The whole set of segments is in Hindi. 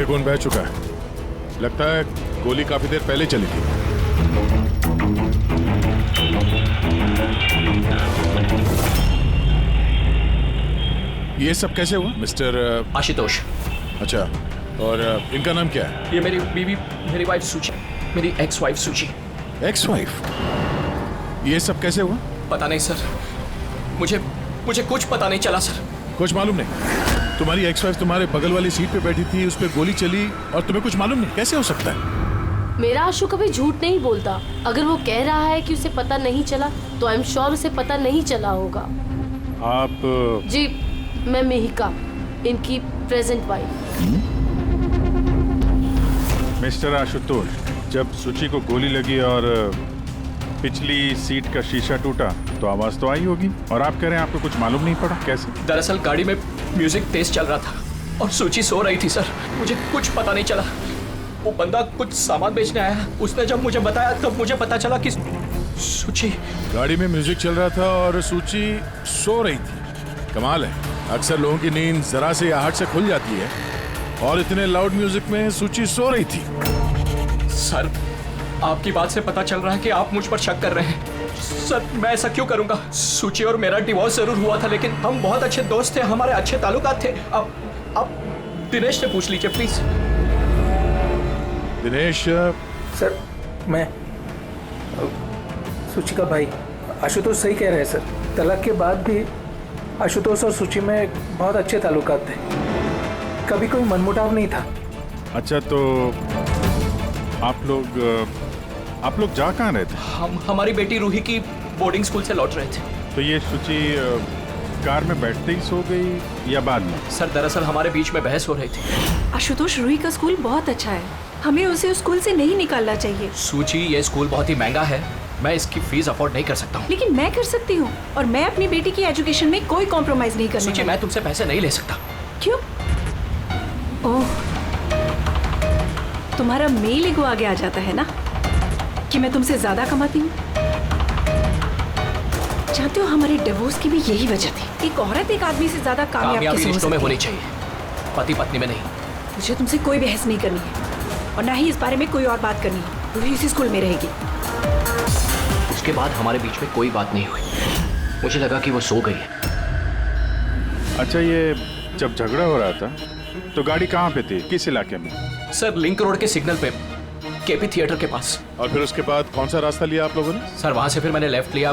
काफी खून बह चुका है, लगता है गोली काफी देर पहले चली थी। ये सब कैसे हुआ मिस्टर आशुतोष? अच्छा, और इनका नाम क्या है? ये मेरी बीवी, मेरी वाइफ सूची, मेरी एक्स वाइफ सूची। Ex wife? ये सब कैसे हुआ? पता नहीं सर, मुझे कुछ पता नहीं चला सर। कुछ मालूम नहीं? तुम्हारी एक्स वाइफ तुम्हारे बगल वाली सीट पे बैठी थी, उस पर गोली चली और तुम्हें कुछ मालूम नहीं? कैसे हो सकता है? मेरा आशु कभी झूठ नहीं बोलता। अगर वो कह रहा है कि उसे पता नहीं चला तो आई एम श्योर उसे पता नहीं चला होगा। आप? जी, मैं मेहिका, इनकी प्रेजेंट वाइफ। मिस्टर आशुतोष, जब सूची को गोली लगी और पिछली सीट का शीशा टूटा तो आवाज तो आई होगी, और आप कह रहे हैं आपको कुछ मालूम नहीं पड़ा? कैसे? दरअसल गाड़ी में म्यूजिक तेज चल रहा था और सूची सो रही थी सर। मुझे कुछ पता नहीं चला। वो बंदा कुछ सामान बेचने आया, उसने जब मुझे बताया तब मुझे पता चला कि सूची। गाड़ी में म्यूजिक चल रहा था और सूची सो रही थी। कमाल है, अक्सर लोगों की नींद जरा से आहट से खुल जाती है और इतने लाउड म्यूजिक में सूची सो रही थी। सर, आपकी बात से पता चल रहा है कि आप मुझ पर शक कर रहे हैं। सर, मैं ऐसा क्यों करूंगा? सूची और मेरा डिवोर्स जरूर हुआ था, लेकिन हम बहुत अच्छे दोस्त थे, हमारे अच्छे ताल्लुकात थे। अब दिनेश से पूछ लीजिए प्लीज। दिनेश? सर, मैं सूची का भाई। आशुतोष सही कह रहे हैं सर, तलाक के बाद भी आशुतोष और सूची में बहुत अच्छे ताल्लुकात थे, कभी कोई मनमुटाव नहीं था। अच्छा, तो आप लोग जा कहाँ रहे थे? हम हमारी बेटी रूही की बोर्डिंग स्कूल से लौट रहे थे। तो ये सूची कार में बैठते ही सो गई या बाद में? सर, दरअसल हमारे बीच में बहस हो रही थी। आशुतोष, रूही का स्कूल बहुत अच्छा है, हमें उसे उस स्कूल से नहीं निकालना चाहिए। सूची, ये स्कूल बहुत ही महंगा है, मैं इसकी फीस अफोर्ड नहीं कर सकता हूँ। लेकिन मैं कर सकती हूँ, और मैं अपनी बेटी की एजुकेशन में कोई कॉम्प्रोमाइज नहीं करने सूची, वाली। मैं तुमसे पैसे नहीं ले सकता। क्यों? ओह, तुम्हारा मेल ईगो आगे आ जाता है ना कि मैं तुमसे ज्यादा कमाती हूँ। जानते हो, हमारे डिवोर्स की भी यही वजह थी। एक औरत एक आदमी से ज्यादा कामयाब कैसे हो रिश्तों में सकती होनी है? चाहिए, पति पत्नी में नहीं। मुझे तुमसे कोई बहस नहीं करनी है, और ना ही इस बारे में कोई और बात करनी है। रूही इसी स्कूल में रहेगी। उसके बाद हमारे बीच में कोई बात नहीं हुई, मुझे लगा कि वो सो गई है। अच्छा, ये जब झगड़ा हो रहा था तो गाड़ी कहाँ पे थी, किस इलाके में? सर, लिंक रोड के सिग्नल पे, केपी थिएटर के पास। और फिर उसके बाद कौन सा रास्ता लिया आप लोगों ने? सर, वहां से फिर मैंने लेफ्ट लिया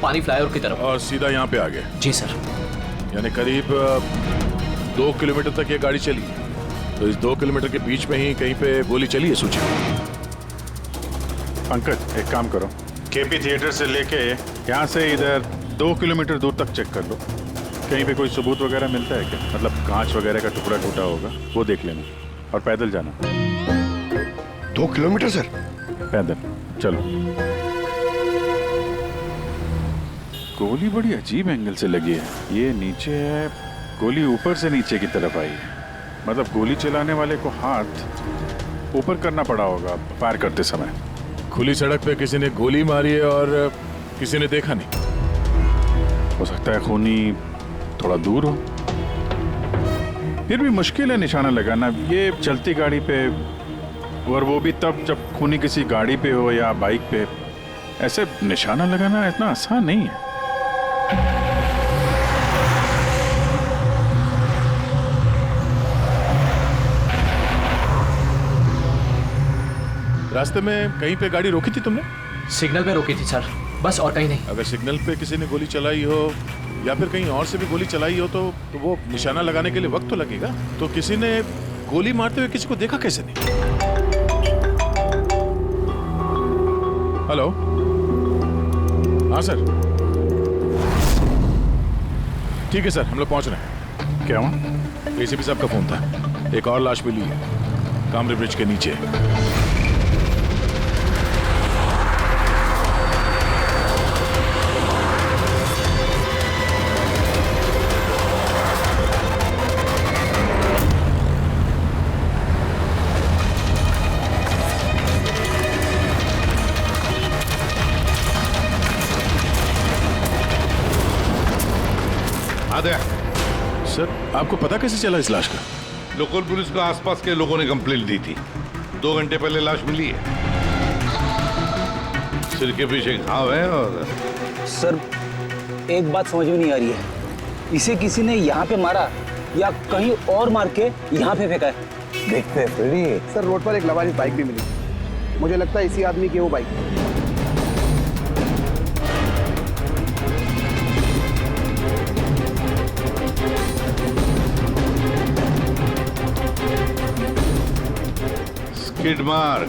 पानी फ्लाईओवर की तरफ। और सीधा यहाँ पे आ गए? जी सर। यानी करीब 2 किलोमीटर तक ये गाड़ी चली, तो इस 2 किलोमीटर के बीच में ही कहीं पे गोली चली है सूची? पंकज, एक काम करो, केपी थिएटर से लेके यहाँ से इधर 2 किलोमीटर दूर तक चेक कर लो, कहीं पे कोई सबूत वगैरह मिलता है क्या? मतलब कांच वगैरह का टुकड़ा टूटा होगा, वो देख लेना, और पैदल जाना। 2 किलोमीटर सर? पैदल चलो। गोली बड़ी अजीब एंगल से लगी है, ये नीचे है, गोली ऊपर से नीचे की तरफ आई है। मतलब गोली चलाने वाले को हाथ ऊपर करना पड़ा होगा फायर करते समय। खुली सड़क पे किसी ने गोली मारी है और किसी ने देखा नहीं। हो सकता है खूनी थोड़ा दूर हो, फिर भी मुश्किल है निशाना लगाना ये चलती गाड़ी पे, और वो भी तब जब खूनी किसी गाड़ी पे हो या बाइक पे। ऐसे निशाना लगाना इतना आसान नहीं है। रास्ते में कहीं पे गाड़ी रोकी थी तुमने? सिग्नल पे रोकी थी सर, बस, और कहीं नहीं। अगर सिग्नल पे किसी ने गोली चलाई हो या फिर कहीं और से भी गोली चलाई हो तो वो निशाना लगाने के लिए वक्त तो लगेगा। तो किसी ने गोली मारते हुए किसी को देखा कैसे नहीं? हेलो, हाँ सर, ठीक है सर, हम लोग पहुंच रहे हैं। क्या हुआ? एसीपी साहब का फोन था, एक और लाश मिली है कामरे ब्रिज के नीचे। आ गया सर, आपको पता कैसे चला इस लाश का? लोकल पुलिस को आसपास के लोगों ने कंप्लेंट दी थी। 2 घंटे पहले लाश मिली है। सिर के पीछे घाव है और सर एक बात समझ में नहीं आ रही है, इसे किसी ने यहाँ पे मारा या कहीं और मार के यहाँ पे फेंका है? देखते हैं फ्रेडी। सर रोड पर एक लवारिस बाइक भी मिली, मुझे लगता है इसी आदमी की वो बाइक। Skid mark.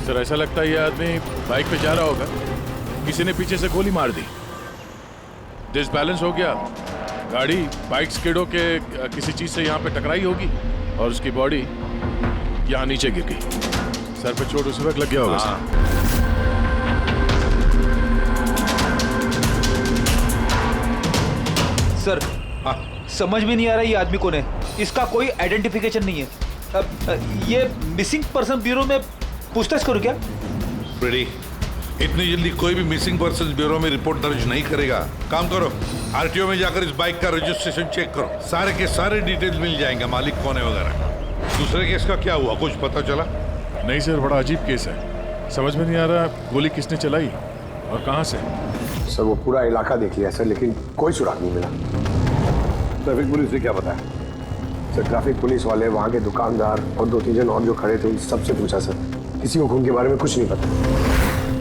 सर ऐसा लगता है ये आदमी बाइक पे जा रहा होगा, किसी ने पीछे से गोली मार दी, डिसबैलेंस हो गया, गाड़ी बाइक स्किड होके किसी चीज से यहाँ पे टकराई होगी और उसकी बॉडी यहाँ नीचे गिर गई। सर पे चोट उसी वक्त लग गया होगा। सर समझ में नहीं आ रहा ये आदमी कौन है, इसका कोई आइडेंटिफिकेशन नहीं है। अब ये मिसिंग पर्सन ब्यूरो में पूछताछ करूं क्या? फ्रेडी, इतनी जल्दी कोई भी मिसिंग पर्सन ब्यूरो में रिपोर्ट दर्ज नहीं करेगा। काम करो, आरटीओ में जाकर इस बाइक का रजिस्ट्रेशन चेक करो, सारे के सारे डिटेल्स मिल जाएंगे, मालिक कौन है वगैरह। दूसरे केस का क्या हुआ, कुछ पता चला? नहीं सर, बड़ा अजीब केस है, समझ में नहीं आ रहा गोली किसने चलाई और कहाँ से। सर वो पूरा इलाका देख लिया सर, लेकिन कोई सुराग नहीं मिला। ट्रैफिक पुलिस ने क्या बताया? सर ट्रैफिक पुलिस वाले, वहाँ के दुकानदार और 2-3 जन और जो खड़े थे उन सबसे पूछा सर, किसी को खून के बारे में कुछ नहीं पता।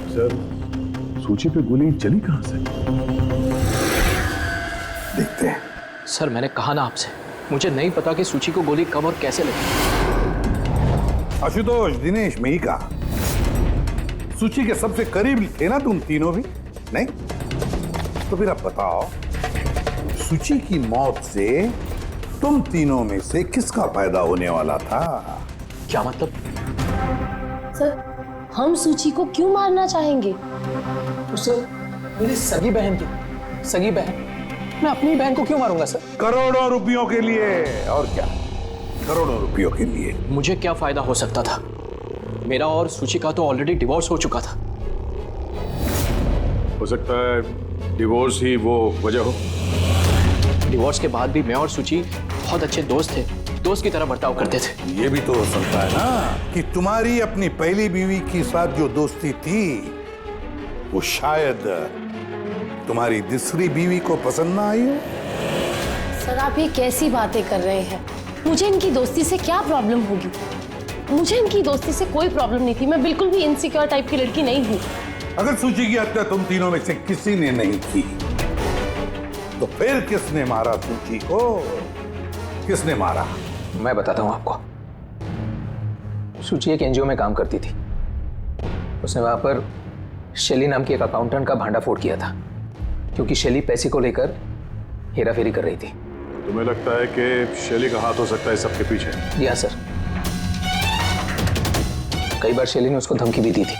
सर सूची पे गोली चली कहाँ से? देखते हैं। सर मैंने कहा ना आपसे, मुझे नहीं पता कि सूची को गोली कब और कैसे लगी। आशुतोष, दिनेश, मेहिका, सूची के सबसे करीब थे ना तुम तीनों भी? नहीं? तो फिर अब बताओ, सूची की मौत से तुम तीनों में से किसका फायदा होने वाला था? क्या मतलब? सर हम सूची को क्यों मारना चाहेंगे? तो सर मेरी सगी बहन थी, सगी बहन, मैं अपनी बहन को क्यों मारूंगा सर? करोड़ों रुपयों के लिए। और क्या? करोड़ों रुपयों के लिए। मुझे क्या फायदा हो सकता था? मेरा और सूची का तो ऑलरेडी डिवोर्स हो चुका था। हो सकता है डिवोर्स ही वो वजह हो। डिवोर्स के बाद भी मैं और सूची बहुत अच्छे दोस्त थे, दोस्त की तरह बर्ताव करते थे। ये भी तो हो सकता है ना कि तुम्हारी अपनी पहली बीवी के साथ जो दोस्ती थी वो शायद तुम्हारी दूसरी बीवी को पसंद ना आई हो। सर आप ये कैसी बातें कर रहे हैं? मुझे इनकी दोस्ती से क्या प्रॉब्लम होगी? मुझे इनकी दोस्ती से कोई प्रॉब्लम नहीं थी, मैं बिल्कुल भी इनसिक्योर टाइप की लड़की नहीं हूँ। अगर सूची की हत्या तुम तीनों में से किसी ने नहीं की तो फिर किसने मारा सूची को? किसने मारा? मैं बताता हूँ आपको। सूची एक एनजीओ में काम करती थी, उसने वहां पर शैली नाम की एक अकाउंटेंट का भांडाफोड़ किया था, क्योंकि शैली पैसे को लेकर हेराफेरी कर रही थी। तुम्हें लगता है कि शैली का हाथ हो सकता है सबके पीछे? जी हाँ सर, कई बार शैली ने उसको धमकी भी दी थी।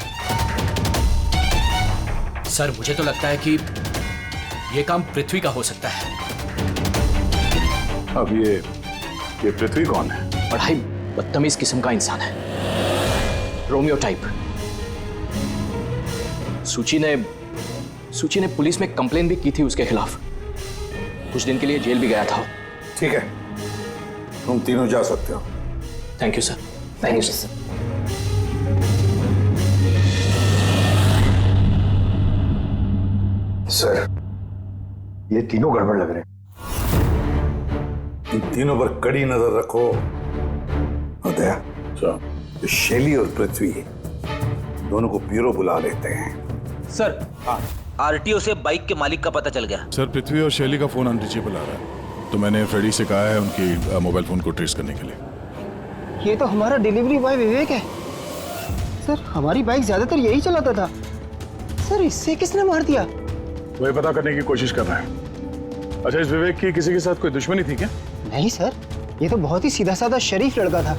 सर मुझे तो लगता है कि ये काम पृथ्वी का हो सकता है। अब ये पृथ्वी कौन है? बड़ा ही बदतमीज किस्म का इंसान है, रोमियो टाइप। सूची ने पुलिस में कंप्लेन भी की थी उसके खिलाफ, कुछ दिन के लिए जेल भी गया था। ठीक है, तुम तीनों जा सकते हो। Thank you sir. Thank you sir. Sir ये तीनों गड़बड़ लग रहे हैं। इन तीनों पर कड़ी नजर रखो। उदया, तो शैली और पृथ्वी दोनों को ब्यूरो बुला लेते हैं। सर आरटीओ से बाइक के मालिक का पता चल गया। सर पृथ्वी और शैली का फोन अनरीचेबल आ रहा है, तो मैंने फ्रेडी से कहा है उनकी मोबाइल फोन को ट्रेस करने के लिए। ये तो हमारा डिलीवरी बॉय विवेक है सर, हमारी बाइक ज्यादातर यही चलाता था सर, इससे किसने मार दिया? वही पता करने की कोशिश कर रहे हैं। अच्छा, इस विवेक की किसी के साथ कोई दुश्मनी थी क्या? नहीं सर, ये तो बहुत ही सीधा साधा शरीफ लड़का था।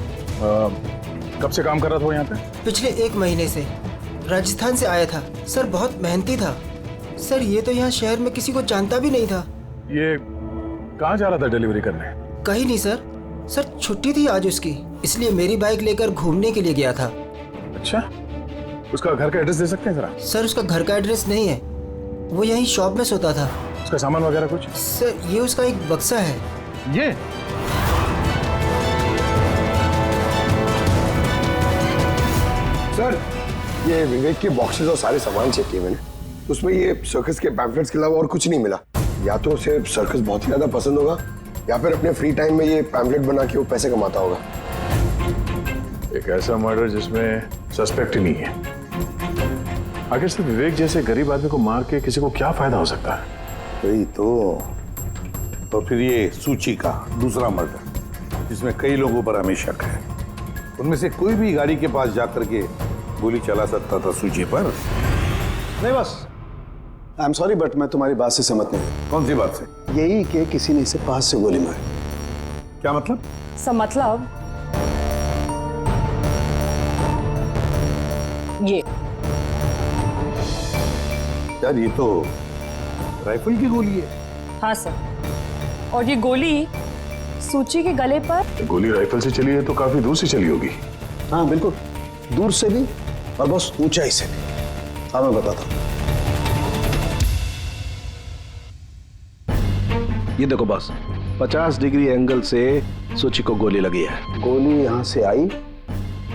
कब से काम कर रहा था वो यहाँ पे? पिछले 1 महीने से राजस्थान से आया था सर, बहुत मेहनती था सर। ये तो यहाँ शहर में किसी को जानता भी नहीं था। ये कहाँ जा रहा था डिलीवरी करने? कहीं नहीं सर, सर छुट्टी थी आज उसकी, इसलिए मेरी बाइक लेकर घूमने के लिए गया था। अच्छा, उसका घर का एड्रेस दे सकते हैं जरा? सर उसका घर का एड्रेस नहीं है, वो यहीं शॉप में सोता था। उसका सामान वगैरह कुछ? सर ये उसका एक बक्सा है। ये सर ये विवेक के बॉक्सेस और सारे सामान चेक किए मैंने, उसमें ये सर्कस के पैम्फलेट्स के अलावा और कुछ नहीं मिला। या तो उसे सर्कस बहुत ही ज्यादा पसंद होगा या फिर अपने फ्री टाइम में ये पैम्फलेट बना के वो पैसे कमाता होगा। एक ऐसा मर्डर जिसमें सस्पेक्ट ही नहीं है। आखिर से विवेक जैसे गरीब आदमी को मार के किसी को क्या फायदा हो सकता है? वही तो फिर ये सूची का दूसरा मर्डर जिसमें कई लोगों पर हमें शक है, उनमें से कोई भी गाड़ी के पास जाकर के गोली चला सकता था सूची पर? नहीं बस, आई एम सॉरी बट मैं तुम्हारी बात से सहमत नहीं। कौन सी बात से? यही कि किसी ने इसे पास से गोली मारी। क्या मतलब? मतलब ये यार ये तो राइफल की गोली है। हाँ सर, और ये गोली सूची के गले पर। गोली राइफल से चली है तो काफी दूर से चली होगी। हाँ बिल्कुल, दूर से भी और बहुत ऊंचाई से भी। हाँ मैं बताता हूँ। ये देखो बस, 50 डिग्री एंगल से सूची को गोली लगी है। गोली यहाँ से आई,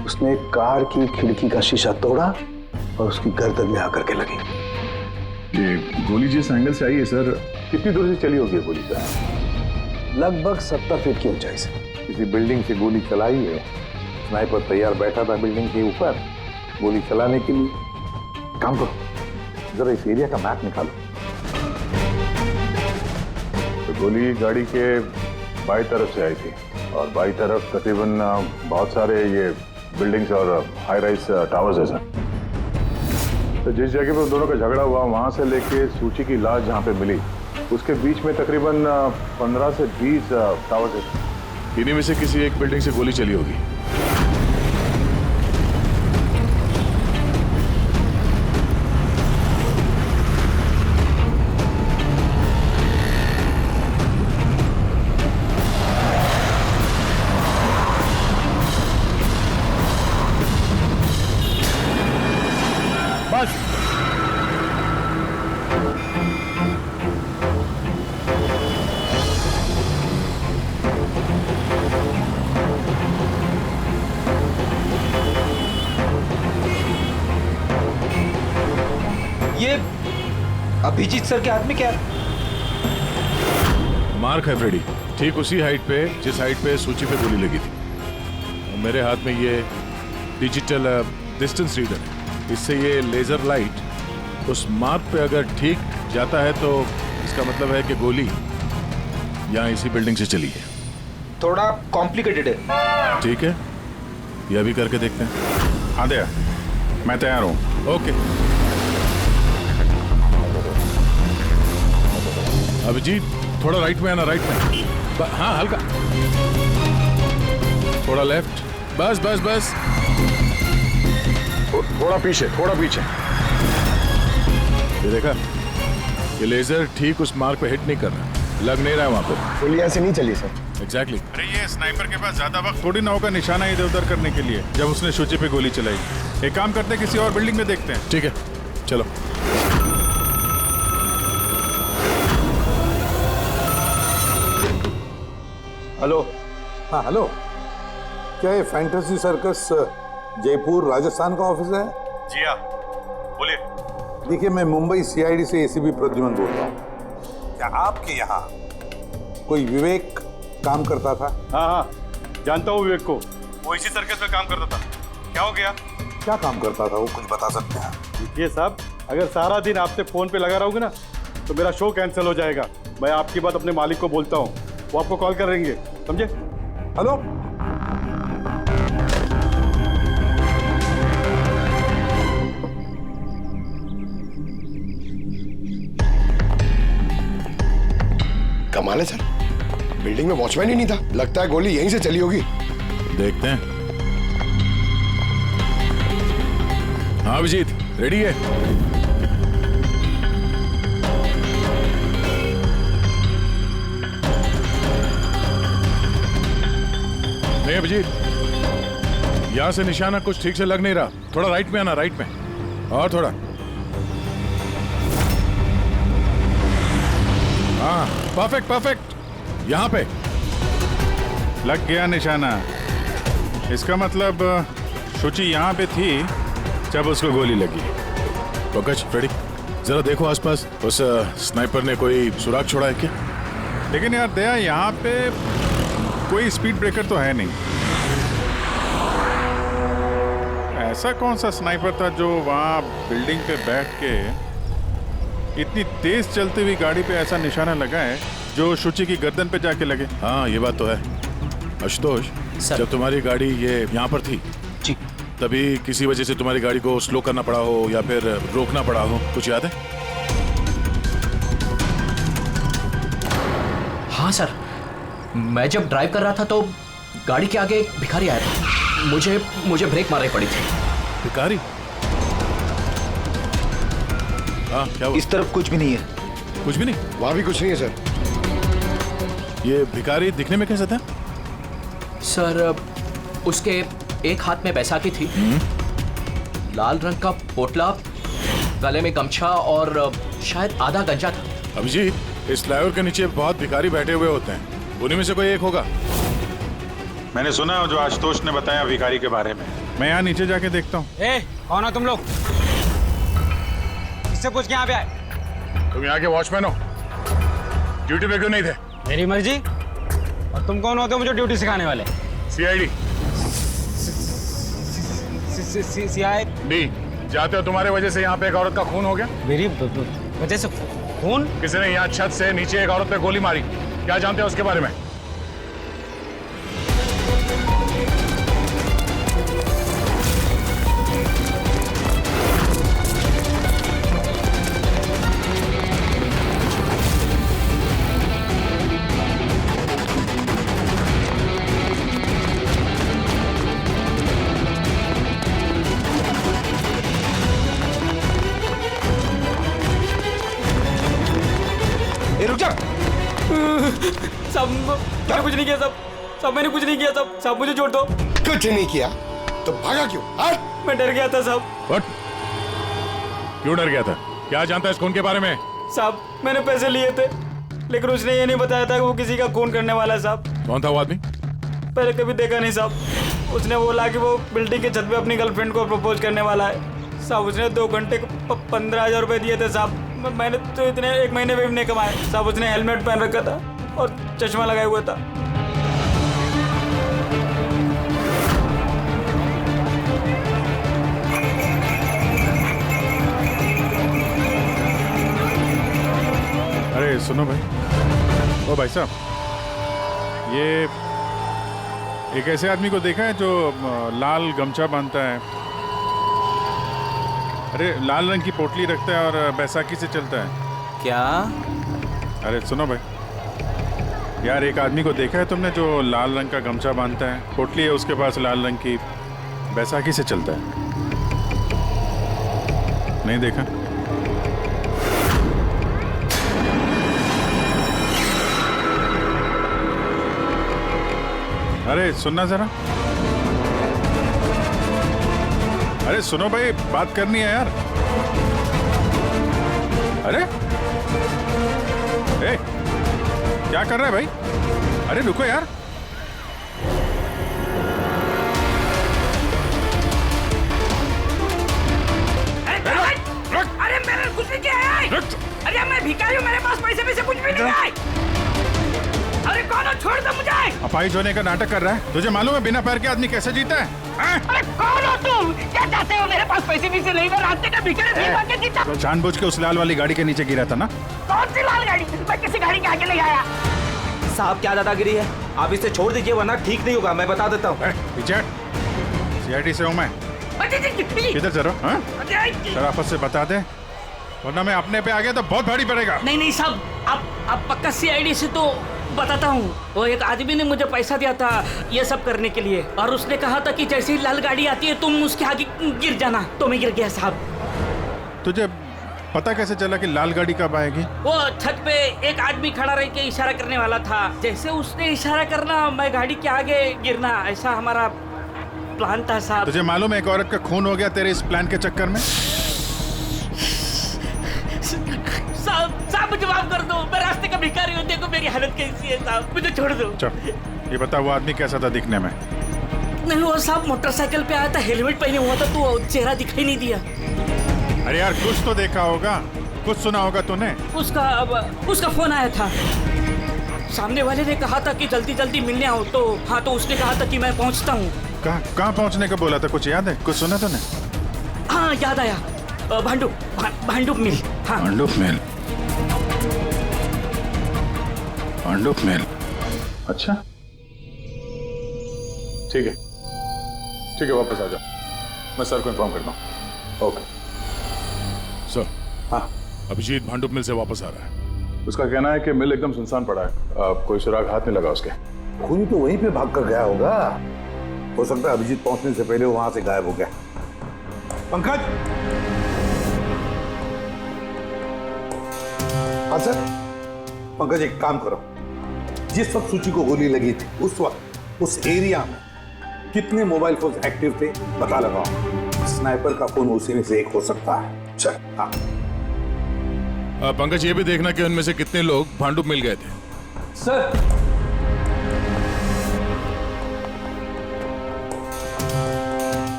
उसने कार की खिड़की का शीशा तोड़ा और उसकी गर्दन में आकर के लगी। ये गोली जिस एंगल से आई है सर, कितनी दूर से चली होगी गोली सर? लगभग 70 फीट की ऊंचाई से। किसी बिल्डिंग से गोली चलाई है, स्नाइपर तैयार बैठा था बिल्डिंग के ऊपर गोली चलाने के लिए। काम करो, जरा इस एरिया का मैप निकालो। तो गोली गाड़ी के बाई तरफ से आई थी और बाई तरफ तकरीबन बहुत सारे ये बिल्डिंग्स और हाई राइज टावर्स है सर। तो जिस जगह पे उन दोनों का झगड़ा हुआ वहां से लेके सूची की लाश जहां पे मिली उसके बीच में तकरीबन 15 से 20 टावर्स है। इन्हीं में से किसी एक बिल्डिंग से गोली चली होगी। ये अभिजीत सर के हाथ में क्या है? मार्क है फ्रेडी, ठीक उसी हाइट पे जिस हाइट पे सूची पे गोली लगी थी। और मेरे हाथ में ये डिजिटल डिस्टेंस रीडर है। इससे ये लेजर लाइट उस मार्क पे अगर ठीक जाता है तो इसका मतलब है कि गोली यहाँ इसी बिल्डिंग से चली है। थोड़ा कॉम्प्लिकेटेड है। ठीक है, यह भी करके देखते हैं। हाँ दया, मैं तैयार हूँ। ओके अभिजीत, थोड़ा राइट में आना, राइट में। हाँ हल्का, थोड़ा लेफ्ट, बस बस बस, थोड़ा पीछे, थोड़ा पीछे। ये देखा, ये लेजर ठीक उस मार्क पे हिट नहीं कर रहा, लग नहीं रहा है वहां पे। गोली ऐसे नहीं चली सर। एग्जैक्टली। अरे ये स्नाइपर के पास ज्यादा वक्त थोड़ी ना होगा निशाना इधर उधर करने के लिए जब उसने सूची पे गोली चलाई। एक काम करते हैं, किसी और बिल्डिंग में देखते हैं। ठीक है, चलो। हेलो। हाँ हेलो, क्या ये फैंटेसी सर्कस जयपुर राजस्थान का ऑफिस है? जी हाँ, बोलिए। देखिए मैं मुंबई सीआईडी से एसीपी प्रद्युमन बोल रहा हूँ। क्या आपके यहाँ कोई विवेक काम करता था? हाँ हाँ, जानता हूँ विवेक को, वो इसी सर्कस में काम करता था। क्या हो गया? क्या काम करता था वो, कुछ बता सकते हैं? देखिए साहब, अगर सारा दिन आपसे फोन पे लगा रहोगे ना तो मेरा शो कैंसिल हो जाएगा। मैं आपकी बात अपने मालिक को बोलता हूँ, वो आपको कॉल करेंगे, समझे? हेलो। कमाल है सर, बिल्डिंग में वॉचमैन ही नहीं था। लगता है गोली यहीं से चली होगी। देखते हैं। हाँ अभिजीत, रेडी है? नहीं अभिजीत, यहां से निशाना कुछ ठीक से लग नहीं रहा। थोड़ा राइट में आना, राइट में, और थोड़ा। हाँ परफेक्ट परफेक्ट, यहां पे लग गया निशाना। इसका मतलब सूची यहाँ पे थी जब उसको गोली लगी। पंकज, फ्रेडी, जरा देखो आसपास, उस स्नाइपर ने कोई सुराग छोड़ा है क्या? लेकिन यार दया, यहाँ पे कोई स्पीड ब्रेकर तो है नहीं। ऐसा कौन सा स्नाइपर था जो वहाँ बिल्डिंग पे बैठ के इतनी तेज चलती हुई गाड़ी पे ऐसा निशाना लगा है जो शुचि की गर्दन पे जाके लगे? हाँ, ये बात तो है। आशुतोष, जब तुम्हारी गाड़ी ये यहाँ पर थी जी, तभी किसी वजह से तुम्हारी गाड़ी को स्लो करना पड़ा हो या फिर रोकना पड़ा हो, कुछ याद है? हाँ सर, मैं जब ड्राइव कर रहा था तो गाड़ी के आगे एक भिखारी आया था। मुझे ब्रेक मारनी पड़ी थी। भिखारी? हाँ, क्या हुआ? इस तरफ कुछ भी नहीं है। कुछ भी नहीं? वहां भी कुछ नहीं है सर। ये भिखारी दिखने में कैसा था? सर, उसके एक हाथ में बैसाखी थी, लाल रंग का पोटला, गले में गमछा और शायद आधा गंजा था। अभिजीत, इस फ्लाईओवर के नीचे बहुत भिखारी बैठे हुए होते हैं, उन्हीं में से कोई एक होगा। मैंने सुना जो आशुतोष ने बताया भिखारी के बारे में। मैं यहाँ नीचे जाके देखता हूँ। कौन हो तुम लोग? इससे पूछ के यहाँ पे आए? तुम यहाँ के वॉचमैन हो? ड्यूटी पे क्यों नहीं थे? मेरी मर्जी। और तुम कौन होते हो मुझे ड्यूटी सिखाने वाले? CID। CID? जाते हो, तुम्हारे वजह से यहाँ पे एक औरत का खून हो गया। मेरी वजह से खून? किसी ने यहाँ छत से नीचे एक औरत पे गोली मारी, क्या जानते हो उसके बारे में? सब मैंने कुछ नहीं किया, सब मैंने कुछ नहीं किया, सब मुझे छोड़ दो। कुछ नहीं किया तो भागा क्यों? मैं डर गया था सब। What? क्यों डर गया था? क्या जानता है इस खून के बारे में? साहब, मैंने पैसे लिए थे, लेकिन उसने ये नहीं बताया था कि वो किसी का खून करने वाला है साहब। कौन था वो आदमी? पहले कभी देखा नहीं साहब। उसने बोला कि वो बिल्डिंग के छत पे अपनी गर्लफ्रेंड को प्रपोज करने वाला है साहब। उसने 2 घंटे को 15,000 रुपए दिए थे साहब। मैंने तो इतने 1 महीने में भी नहीं कमाए साहब। उसने हेलमेट पहन रखा था और चश्मा लगाया हुआ था। अरे सुनो भाई, ओ भाई साहब, ये एक ऐसे आदमी को देखा है जो लाल गमछा बांधता है, अरे लाल रंग की पोटली रखता है और बैसाखी से चलता है? क्या? अरे सुनो भाई यार, एक आदमी को देखा है तुमने जो लाल रंग का गमछा बांधता है, पोटली है उसके पास लाल रंग की, बैसाखी से चलता है? नहीं देखा? अरे सुनना जरा, अरे सुनो भाई, बात करनी है यार। अरे ए, क्या कर रहा है भाई? अरे रुको यार। अरे मैंने कुछ नहीं किया है। अरे मैं भिखारी हूँ, मेरे पास पैसे कुछ भी नहीं है। अरे कौन हो? छोड़ दो मुझे। अपाहिज होने का नाटक कर रहा है। तुझे मालूम है बिना पैर के आदमी कैसे जीता है? अरे कौन हो तुम? क्या चाहते हो? मेरे पास पैसे नहीं, मैं रास्ते का भिखारी नहीं बन के जीता। तो जानबूझ के उस लाल वाली गाड़ी के नीचे गिरा था ना? कौन सी लाल गाड़ी? मैं किसी गाड़ी के आगे नहीं आया। साहब, क्या दादागिरी है? आप इसे छोड़ दीजिए वरना ठीक नहीं होगा, मैं बता देता हूँ। पीछे CID से हूँ मैं। किधर चलो? शराफत से बता दे, वरना मैं अपने पे आ गया तो बहुत भारी पड़ेगा। नहीं साहब, आप पक्का CID से तो बताता हूँ। वो एक आदमी ने मुझे पैसा दिया था ये सब करने के लिए, और उसने कहा था कि जैसे ही लाल गाड़ी आती है तुम उसके आगे गिर जाना। तो मैं गिर गया साहब। तुझे पता कैसे चला कि लाल गाड़ी कब आएगी? वो छत पे एक आदमी खड़ा रह के इशारा करने वाला था। जैसे उसने इशारा करना, मैं गाड़ी के आगे गिरना, ऐसा हमारा प्लान था साहब। तुझे मालूम है एक औरत का खून हो गया तेरे इस प्लान के चक्कर में? साहब मुझे माफ कर दो, मैं रास्ते का भिखारी हूँ। देखो मेरी हालत कैसी है साहब, मुझे छोड़ दो। चल ये बता, वो आदमी कैसा था दिखने में? नहीं वो साहब मोटरसाइकिल पे आया था, हेलमेट पहने हुआ था तो चेहरा दिखाई नहीं दिया। अरे यार कुछ तो देखा होगा, कुछ सुना होगा तूने? उसका फोन आया था, सामने वाले ने कहा था कि जल्दी जल्दी मिलने आओ, तो हाँ तो उसने कहा था कि मैं पहुंचता हूँ। कहाँ पहुंचने का बोला था, कुछ याद है, कुछ सुना तूने? हाँ याद आया, भांडुप मिल। हाँ भांडुप मिल, भांडुप मिल। अच्छा ठीक है, ठीक है, वापस आ जाओ, मैं सर को इन्फॉर्म करता हूँ। Okay sir. हाँ अभिजीत भांडुप मिल से वापस आ रहा है। उसका कहना है कि मिल एकदम सुनसान पड़ा है, कोई सुराग हाथ नहीं लगा उसके। खूनी तो वहीं पे भाग कर गया होगा, हो सकता है अभिजीत पहुंचने से पहले वो वहां से गायब हो गया। पंकज। हाँ सर। पंकज एक काम करो, जिस वक्त सूची को गोली लगी थी उस वक्त उस एरिया में कितने मोबाइल फोन एक्टिव थे पता लगाओ। स्नाइपर का फोन उसी में से एक हो सकता है। चल। हाँ पंकज ये भी देखना कि उनमें से कितने लोग भांडुप मिल गए थे। सर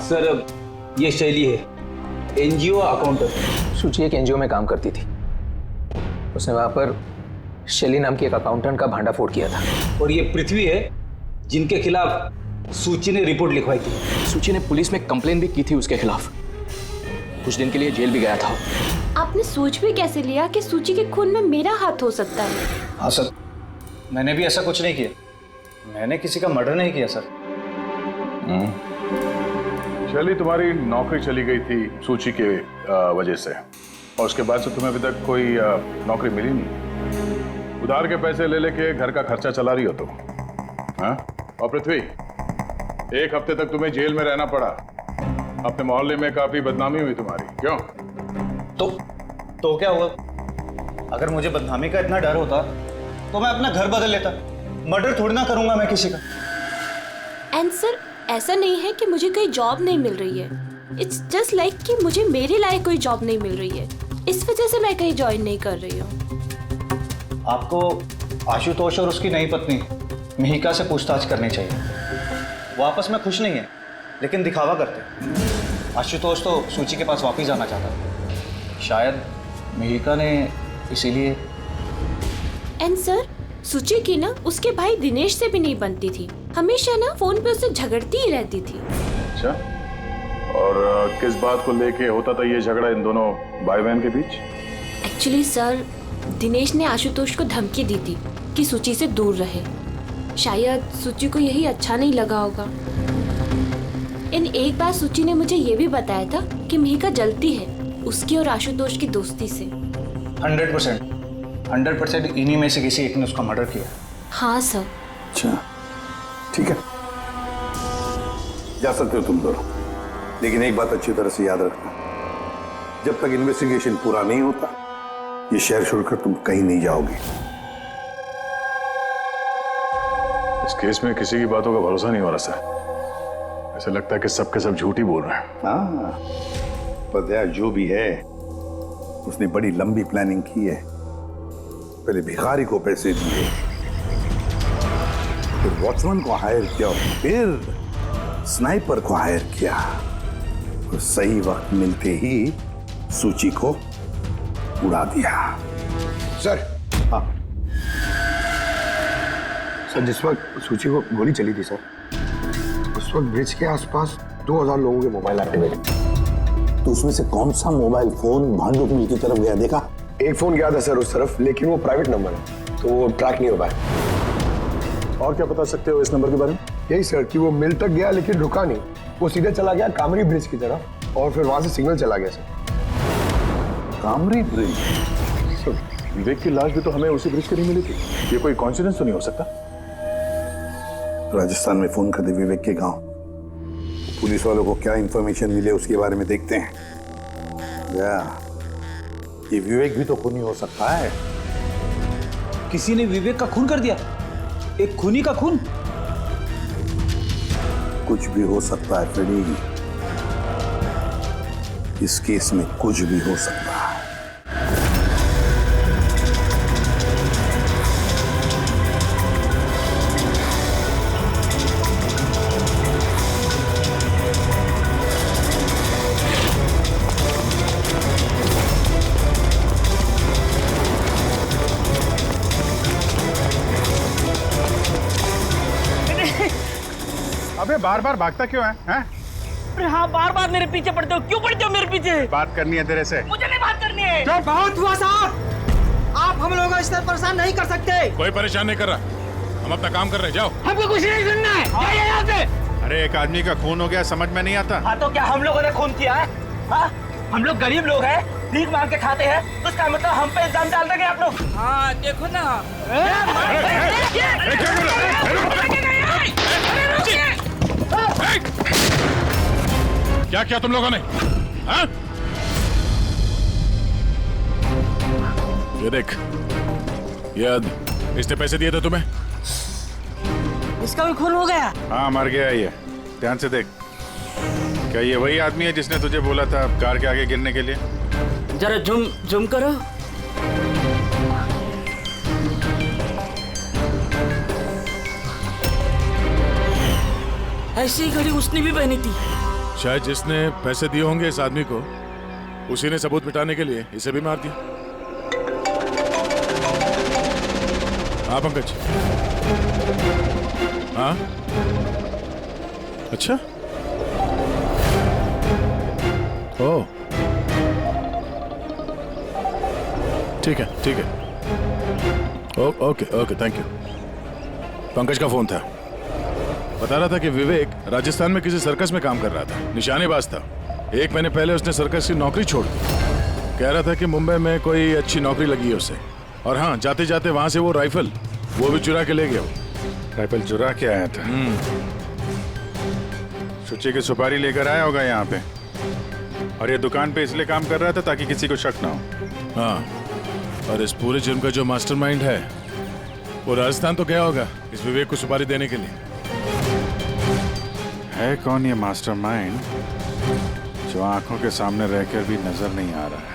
सर ये शैली है, एनजीओ अकाउंटेंट। सूची एक एनजीओ में काम करती थी, उसने वहां पर शैली नाम की एक अकाउंटेंट का भांडाफोड़ किया था। और ये पृथ्वी है जिनके खिलाफ सूची ने रिपोर्ट लिखवाई थी। सूची ने पुलिस में कंप्लेन भी की थी उसके खिलाफ, कुछ दिन के लिए जेल भी गया था। आपने सोच भी कैसे लिया कि सूची के खून में मेरा हाथ हो सकता है? हाँ सर, मैंने भी ऐसा कुछ नहीं किया, मैंने किसी का मर्डर नहीं किया सर। शैली तुम्हारी नौकरी चली गई थी सूची के वजह से, और उसके बाद से तुम्हें अभी तक कोई नौकरी मिली नहीं। उधार के पैसे ले लेके घर का खर्चा चला रही हो तुम। हाँ? और पृथ्वी, एक हफ्ते तक तुम्हें जेल में रहना पड़ा, अपने मोहल्ले में काफी बदनामी हुई तुम्हारी। क्यों? तो क्या हुआ? अगर मुझे बदनामी का इतना डर होता तो मैं अपना घर बदल लेता, मर्डर थोड़ी ना करूंगा मैं किसी का। एंड सर ऐसा नहीं है कि मुझे कोई जॉब नहीं मिल रही है, इट्स जस्ट लाइक कि मुझे मेरे लायक कोई जॉब नहीं मिल रही है, इस वजह से मैं कहीं ज्वाइन नहीं कर रही हूँ। आपको आशुतोष और उसकी नई पत्नी मिहिका से पूछताछ करनी चाहिए। वो आपस में खुश नहीं है लेकिन दिखावा करते। आशुतोष तो सूची के पास वापस जाना चाहता है, शायद मिहिका ने इसीलिए। एंड सर सूची की ना उसके भाई दिनेश से भी नहीं बनती थी, हमेशा ना फोन पे उससे झगड़ती ही रहती थी। अच्छा, और किस बात को लेके होता था ये झगड़ा इन दोनों भाई बहन के बीच? एक्चुअली सर दिनेश ने आशुतोष को धमकी दी थी कि सूची से दूर रहे, शायद सूची को यही अच्छा नहीं लगा होगा। इन एक बार सूची ने मुझे ये भी बताया था कि मिहिका जलती है उसकी और आशुतोष की दोस्ती से। 100% इन्हीं में से किसी एक ने उसका मर्डर किया। हाँ सर। अच्छा ठीक है, जा सकते हो तुम दोनों, लेकिन एक बात अच्छी तरह से याद रखना, जब तक इन्वेस्टिगेशन पूरा नहीं होता ये शहर छोड़कर तुम कहीं नहीं जाओगे। इस केस में किसी की बातों का भरोसा नहीं हो रहा सर, ऐसा लगता है कि सब के सब झूठ ही बोल रहे हैं। हाँ, पता है जो भी है उसने बड़ी लंबी प्लानिंग की है। पहले भिखारी को पैसे दिए, फिर वॉचमैन को हायर किया, फिर स्नाइपर को हायर किया, और सही वक्त मिलते ही सूची को उड़ा दिया। सर। हाँ सर, जिस वक्त सूची को गोली चली थी सर, उस वक्त ब्रिज के आसपास 2000 लोगों के मोबाइल एक्टिवेट थे। तो उसमें से कौन सा मोबाइल फोन भांडुप मिल की तरफ गया देखा? एक फोन गया था सर उस तरफ, लेकिन वो प्राइवेट नंबर है तो वो ट्रैक नहीं हो पाया। और क्या बता सकते हो इस नंबर के बारे में? यही सर कि वो मिल तक गया लेकिन रुका नहीं, वो सीधे चला गया कामरी ब्रिज की तरफ और फिर वहां से सिग्नल चला गया सर। कामरी ब्रिज? विवेक की लाश भी तो हमें उसी ब्रिज के लिए मिली थी, ये कोई कॉन्सिडेंस तो नहीं हो सकता? राजस्थान में फोन कर दे विवेक के गांव, पुलिस वालों को क्या इंफॉर्मेशन मिले उसके बारे में देखते हैं। ये विवेक भी तो खूनी हो सकता है। किसी ने विवेक का खून कर दिया? एक खूनी का खून? कुछ भी हो सकता है फ्रेडी, इस केस में कुछ भी हो सकता है। अबे बार बार भागता क्यों है? हैं? अरे हाँ, बार बार मेरे पीछे पड़ते हो, क्यों पड़ते हो मेरे पीछे? बात करनी है तेरे से। मुझे नहीं बात करनी है। तो बहुत हुआ साहब, आप हम लोगों को इस तरह परेशान नहीं कर सकते। कोई परेशान नहीं कर रहा, हम अपना काम कर रहे हैं, जाओ। हमको कुछ नहीं सुनना है, जाइए यहाँ से। अरे एक आदमी का खून हो गया, समझ में नहीं आता। हाँ तो क्या हम लोगों ने खून किया है? हाँ, हम लोग गरीब लोग हैं, भीख मांग के खाते हैं, उसका मतलब हम पे इल्जाम डाल देंगे आप लोग। हाँ देखो ना। क्या किया तुम लोगों ने? हाँ? ये देख, ये इसने पैसे दिए थे तुम्हें? इसका भी खून हो गया? हाँ मर गया ये, ध्यान से देख। क्या ये वही आदमी है जिसने तुझे बोला था कार के आगे गिरने के लिए? जरा जूम करो। ऐसी घड़ी उसने भी पहनी थी। शायद जिसने पैसे दिए होंगे इस आदमी को, उसी ने सबूत मिटाने के लिए इसे भी मार दिया। हाँ पंकज। हाँ अच्छा, ओह ठीक है ठीक है, okay okay thank you. Pankaj का फोन था, बता रहा था कि विवेक राजस्थान में किसी सर्कस में काम कर रहा था, निशानेबाज था। 1 महीने पहले उसने सर्कस की नौकरी छोड़ दी। कह रहा था कि मुंबई में कोई अच्छी नौकरी लगी है उसे, और हाँ जाते जाते वहां से वो राइफल वो भी चुरा के ले गया। राइफल चुरा के आया था? सुची की सुपारी लेकर आया होगा यहाँ पे, और ये दुकान पे इसलिए काम कर रहा था ताकि किसी को शक ना हो। हाँ, और इस पूरे जुर्म का जो मास्टरमाइंड है वो राजस्थान तो गया होगा इस विवेक को सुपारी देने के लिए। है कौन ये मास्टरमाइंड जो आंखों के सामने रहकर भी नजर नहीं आ रहा है?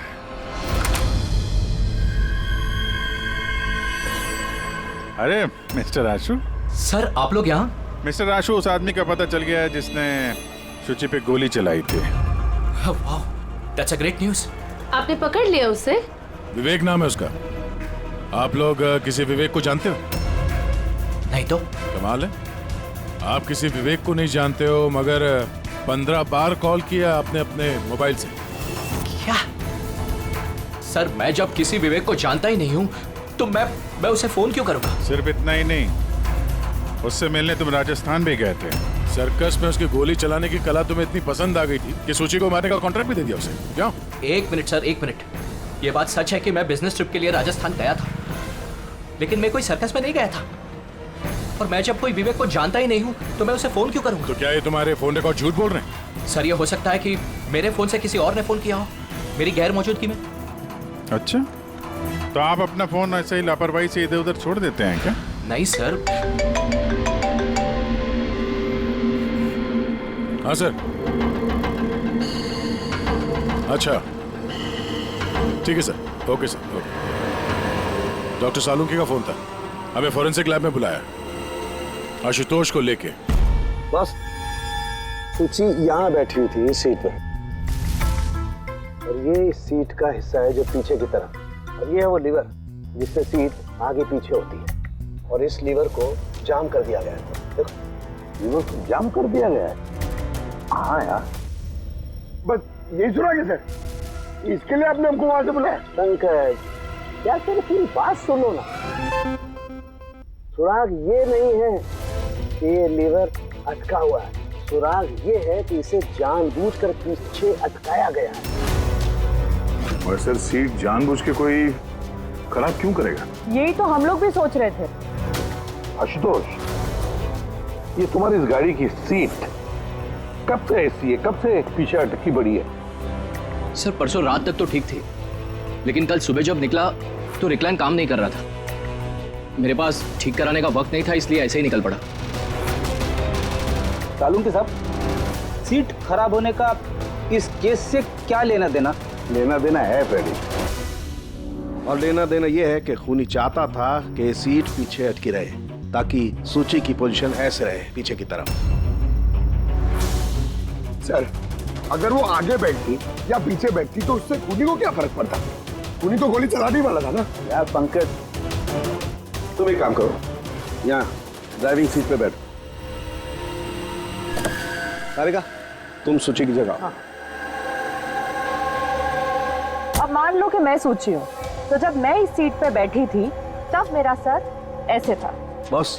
अरे मिस्टर आशु। सर आप लोग यहाँ? मिस्टर आशु, उस आदमी का पता चल गया है जिसने शुचि पे गोली चलाई थी। वाह, दैट्स अ ग्रेट न्यूज़। आपने पकड़ लिया उसे? विवेक नाम है उसका। आप लोग किसी विवेक को जानते हो? नहीं तो। कमाल है, आप किसी विवेक को नहीं जानते हो, मगर 15 बार कॉल किया आपने अपने मोबाइल से। क्या? सर मैं जब किसी विवेक को जानता ही नहीं हूँ तो मैं उसे फोन क्यों करूँगा? सिर्फ इतना ही नहीं, उससे मिलने तुम राजस्थान भी गए थे। सर्कस में उसकी गोली चलाने की कला तुम्हें इतनी पसंद आ गई थी कि सूची को मारने का कॉन्ट्रैक्ट भी दे दिया उसे। क्यों? 1 मिनट सर, 1 मिनट। ये बात सच है कि मैं बिजनेस ट्रिप के लिए राजस्थान गया था, लेकिन मैं कोई सर्कस में नहीं गया था। और मैं जब कोई विवेक को जानता ही नहीं हूँ तो मैं उसे फोन क्यों करूँगा? तो क्या ये तुम्हारे फोन रिकॉर्ड झूठ बोल रहे हैं? सर ये हो सकता है कि मेरे फोन से किसी और ने फोन किया हो मेरी गैर मौजूदगी में। अच्छा, तो आप अपना फोन ऐसे ही लापरवाही से इधर उधर छोड़ देते हैं क्या? नहीं सर। हाँ सर। अच्छा ठीक है sir, okay sir, okay. Doctor Salunkhe का फोन था, हमें फॉरेंसिक लैब में बुलाया आशुतोष को लेके। बस सुची यहाँ बैठी हुई थी इस सीट पे, और ये इस सीट का हिस्सा है जो पीछे की तरफ, और ये है वो लीवर जिससे सीट आगे पीछे होती है, और इस लीवर को जाम कर दिया गया है। देखो, लीवर को जाम कर दिया गया है। हाँ यार, बस यही सुना कैसे? इसके लिए आपने हमको वहां से बुलाया? पंकज, क्या तेरी पूरी बात सुनो ना। सुराग ये नहीं है कि ये लीवर अटका हुआ है, सुराग ये है कि इसे जानबूझकर पीछे अटकाया गया है। और सर सीट जानबूझ के कोई खराब क्यों करेगा? यही तो हम लोग भी सोच रहे थे। आशुतोष, ये तुम्हारी इस गाड़ी की सीट कब से ऐसी है, कब से पीछे अटकी पड़ी है? सर परसों रात तक तो ठीक थी, लेकिन कल सुबह जब निकला तो रिक्लाइन काम नहीं कर रहा था। मेरे पास ठीक कराने का वक्त नहीं था, इसलिए ऐसे ही निकल पड़ा। सालुंकी साहब, सीट खराब होने का इस केस से क्या लेना देना? लेना देना है पहले, और लेना देना यह है कि खूनी चाहता था कि सीट पीछे अटकी रहे ताकि सूची की पोजीशन ऐसे रहे पीछे की तरफ। सर अगर वो आगे बैठती या पीछे बैठती तो उससे खूनी को क्या फर्क पड़ता? खूनी तो गोली चलाने वाला था ना। यार पंकज, तुम एक काम करो, यहाँ ड्राइविंग सीट पे बैठो। सारिका, तुम सूची की जगह। हाँ। अब मान लो कि मैं सूची हूँ, तो जब मैं इस सीट पे बैठी थी तब मेरा सर ऐसे था। बॉस,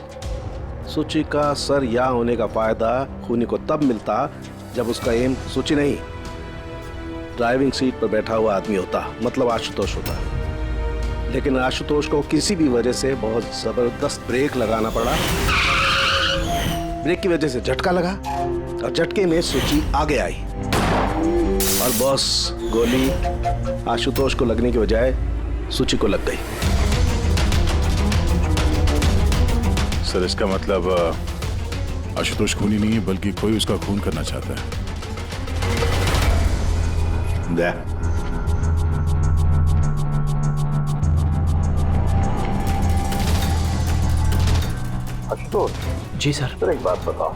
सूची का सर यहाँ होने का फायदा खूनी को तब मिलता जब उसका एम सूची नहीं, ड्राइविंग सीट पर बैठा हुआ आदमी होता, मतलब आशुतोष होता। लेकिन आशुतोष को किसी भी वजह से बहुत जबरदस्त ब्रेक लगाना पड़ा। ब्रेक की वजह से झटका लगा और झटके में सूची आगे आई और बॉस, गोली आशुतोष को लगने की बजाय सूची को लग गई। सर, इसका मतलब आशुतोष खूनी नहीं है, बल्कि कोई उसका खून करना चाहता है। आशुतोष जी सर। एक बात बताओ,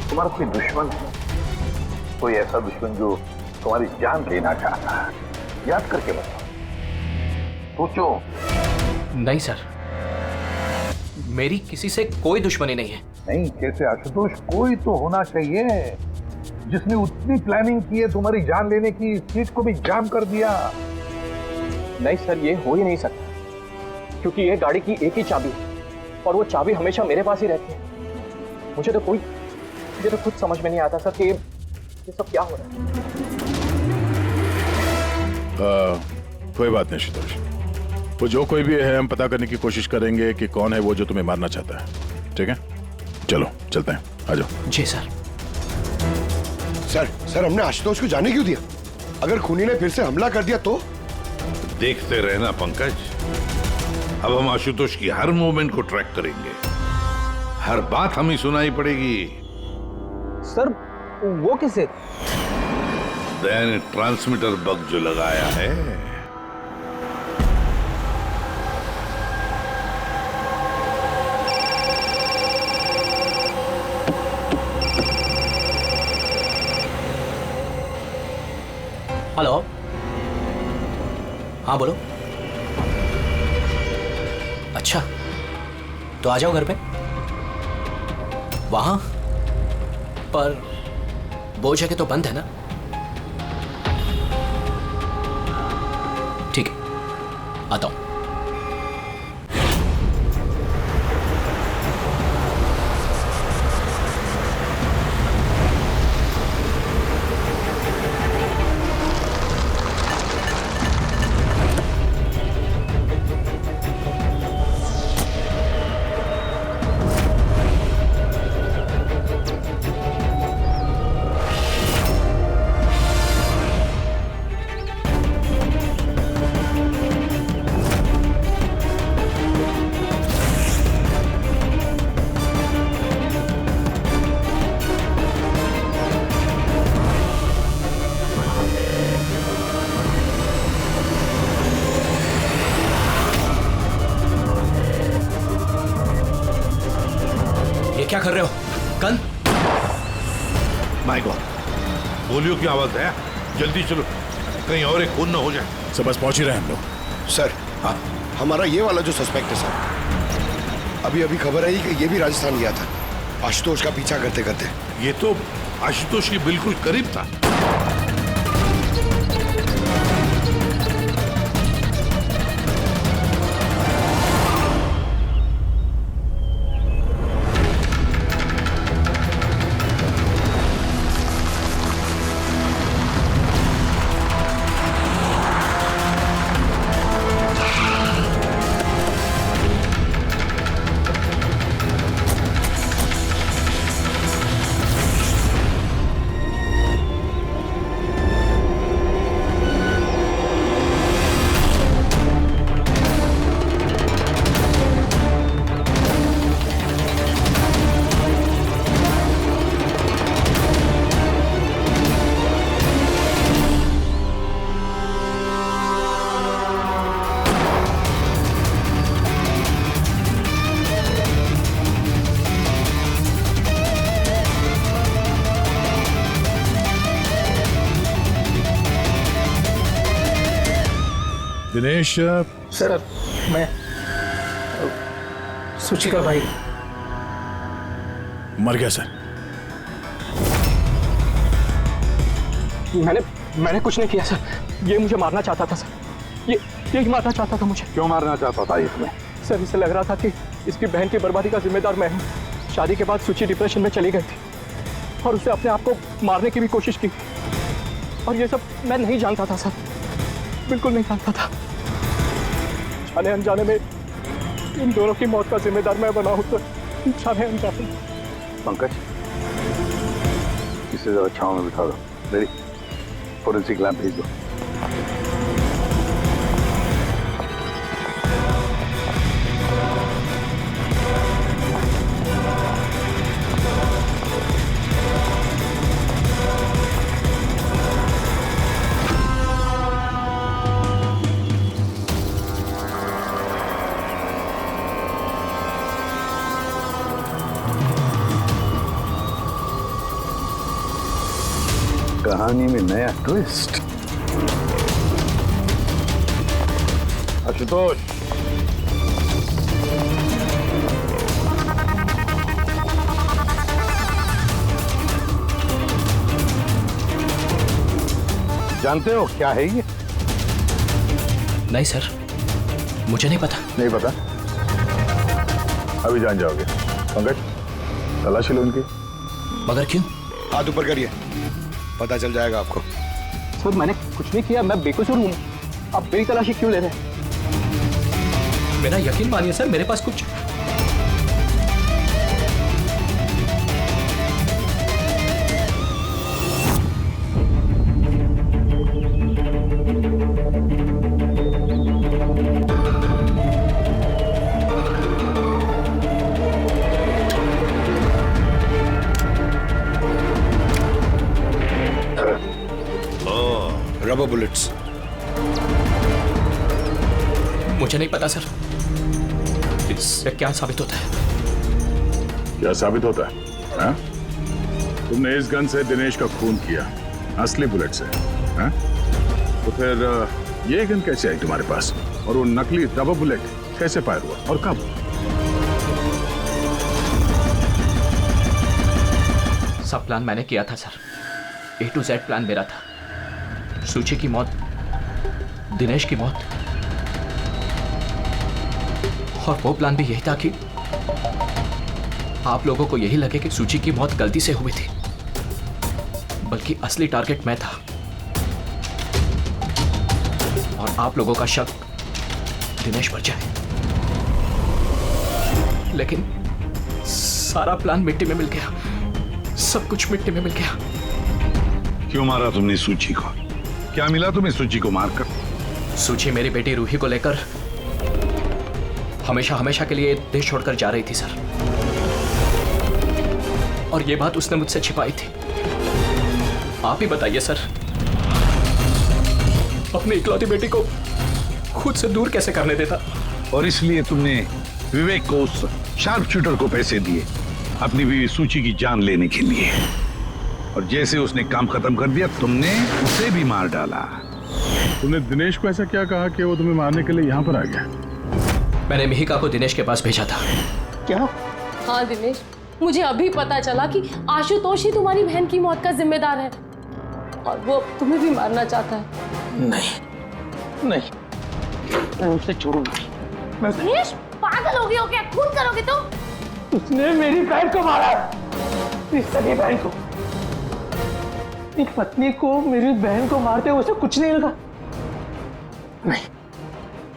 तुम्हारा कोई दुश्मन है? कोई ऐसा दुश्मन जो तुम्हारी जान लेना चाहता है? याद करके बताओ, सोचो। नहीं सर, मेरी किसी से कोई दुश्मनी नहीं है। नहीं कैसे आशुतोष, कोई तो होना चाहिए जिसने उतनी प्लानिंग की है तुम्हारी जान लेने की, इस सीट को भी जाम कर दिया। नहीं सर, ये हो ही नहीं सकता, क्योंकि ये गाड़ी की एक ही चाबी है और वो चाबी हमेशा मेरे पास ही रहती है। मुझे तो खुद समझ में नहीं आता सर कि ये सब क्या हो रहा है। कोई बात नहीं आशुतोष, वो जो कोई भी है हम पता करने की कोशिश करेंगे कि कौन है वो जो तुम्हें मारना चाहता है। ठीक है, चलो चलते हैं, आ जाओ। जी सर। सर हमने आशुतोष को जाने क्यों दिया? अगर खूनी ने फिर से हमला कर दिया तो? देखते रहना पंकज, अब हम आशुतोष की हर मूवमेंट को ट्रैक करेंगे, हर बात हमें सुनाई पड़ेगी। सर वो किसे? दैन ट्रांसमीटर बग जो लगाया है। हेलो, हाँ बोलो। अच्छा, तो आ जाओ घर पे। वहां पर वो जगह तो बंद है ना? ठीक है, आता हूं। क्या कर रहे हो? गन? माय गॉड, गोलियों की आवाज है। जल्दी चलो, कहीं और एक खून न हो जाए। सब बस पहुंच ही रहे हैं हम लोग। सर, हाँ, हमारा ये वाला जो सस्पेक्ट है सर, अभी खबर आई कि ये भी राजस्थान गया था आशुतोष का पीछा करते करते। ये तो आशुतोष के बिल्कुल करीब था। दिनेश। सर, मैं सूची का भाई। मर गया सर। मैंने कुछ नहीं किया सर। ये मुझे मारना चाहता था सर। ये मारना चाहता था मुझे। क्यों मारना चाहता था ये तुम्हें? सर इसे लग रहा था कि इसकी बहन की बर्बादी का जिम्मेदार मैं हूँ। शादी के बाद सुची डिप्रेशन में चली गई थी और उसने अपने आप को मारने की भी कोशिश की और ये सब मैं नहीं जानता था सर, बिल्कुल नहीं जानता था। जाने अनजाने में इन दोनों की मौत का जिम्मेदार मैं बना हूँ तो जाने अनजाने। पंकज, इसे जरा छांव में बिठा दो। मेरी फोरेंसिक लैब भेज दो। कहानी में नया ट्विस्ट। आशुतोष, जानते हो क्या है ये? नहीं सर, मुझे नहीं पता। नहीं पता? अभी जान जाओगे। पंकज, तलाशी लो इनकी। मगर क्यों? हाथ ऊपर करिए, पता चल जाएगा आपको। सर मैंने कुछ नहीं किया, मैं बेकसूर हूँ। आप मेरी तलाशी क्यों ले रहे हैं? मेरा यकीन मानिए सर, मेरे पास कुछ रबर बुलेट्स। मुझे नहीं पता सर, इससे क्या साबित होता है? क्या साबित होता है? हाँ? तुमने इस गन से दिनेश का खून किया, असली बुलेट से। हाँ? तो फिर ये गन कैसे आई तुम्हारे पास? और वो नकली रबर बुलेट कैसे फायर हुआ और कब? सब प्लान मैंने किया था sir. A to Z plan मेरा था। सूची की मौत, दिनेश की मौत, और वो प्लान भी यही था कि आप लोगों को यही लगे कि सूची की मौत गलती से हुई थी, बल्कि असली टारगेट मैं था और आप लोगों का शक दिनेश पर जाए। लेकिन सारा प्लान मिट्टी में मिल गया, सब कुछ मिट्टी में मिल गया। क्यों मारा तुमने सूची को? क्या मिला तुम्हें सूची को मारकर? सूची मेरी बेटी रूही को लेकर हमेशा हमेशा के लिए देश छोड़कर जा रही थी सर, और ये बात उसने मुझसे छिपाई थी। आप ही बताइए सर, अपनी इकलौती बेटी को खुद से दूर कैसे करने देता? और इसलिए तुमने विवेक को, उस शार्प शूटर को पैसे दिए अपनी बीवी सूची की जान लेने के लिए, और जैसे उसने काम खत्म कर दिया तुमने उसे भी मार डाला। तुमने दिनेश को ऐसा क्या कहा कि वो तुम्हें मारने के लिए यहाँ पर आ गया? मैंने मिहिका को दिनेश के पास भेजा था। क्या? हाँ दिनेश, मुझे अभी पता चला कि आशुतोष ही तुम्हारी बहन की मौत का जिम्मेदार है और वो तुम्हें भी मारना चाहता है। नहीं, मैं उसे छोड़ूंगा। दिनेश, पागल हो गए हो क्या? खून करोगे तुम? उसने मेरी बहन को मारा, मेरी सगी बहन को। एक पत्नी को मेरी बहन को मारते हुए उसे कुछ नहीं लगा। नहीं,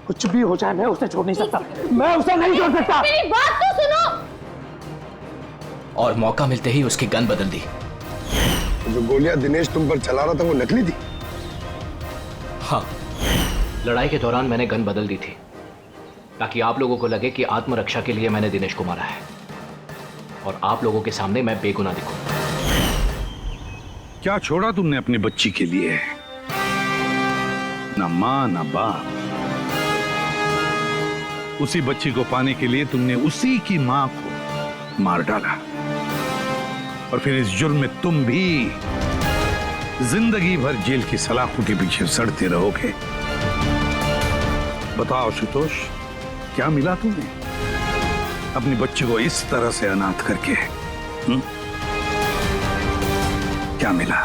कुछ भी हो जाए मैं उसे छोड़ नहीं सकता। मैं उसे नहीं छोड़ सकता। मेरी बात तो सुनो। और मौका मिलते ही उसकी गन बदल दी। जो गोलियां दिनेश तुम पर चला रहा था वो नकली थी? हाँ, लड़ाई के दौरान मैंने गन बदल दी थी ताकि आप लोगों को लगे कि आत्मरक्षा के लिए मैंने दिनेश को मारा है और आप लोगों के सामने मैं बेगुनाह दिखूं। क्या छोड़ा तुमने अपनी बच्ची के लिए? ना मां ना बाप। उसी बच्ची को पाने के लिए तुमने उसी की मां को मार डाला, और फिर इस जुर्म में तुम भी जिंदगी भर जेल की सलाखों के पीछे सड़ते रहोगे। बताओ आशुतोष, क्या मिला तुम्हें अपनी बच्ची को इस तरह से अनाथ करके? क्या मिला?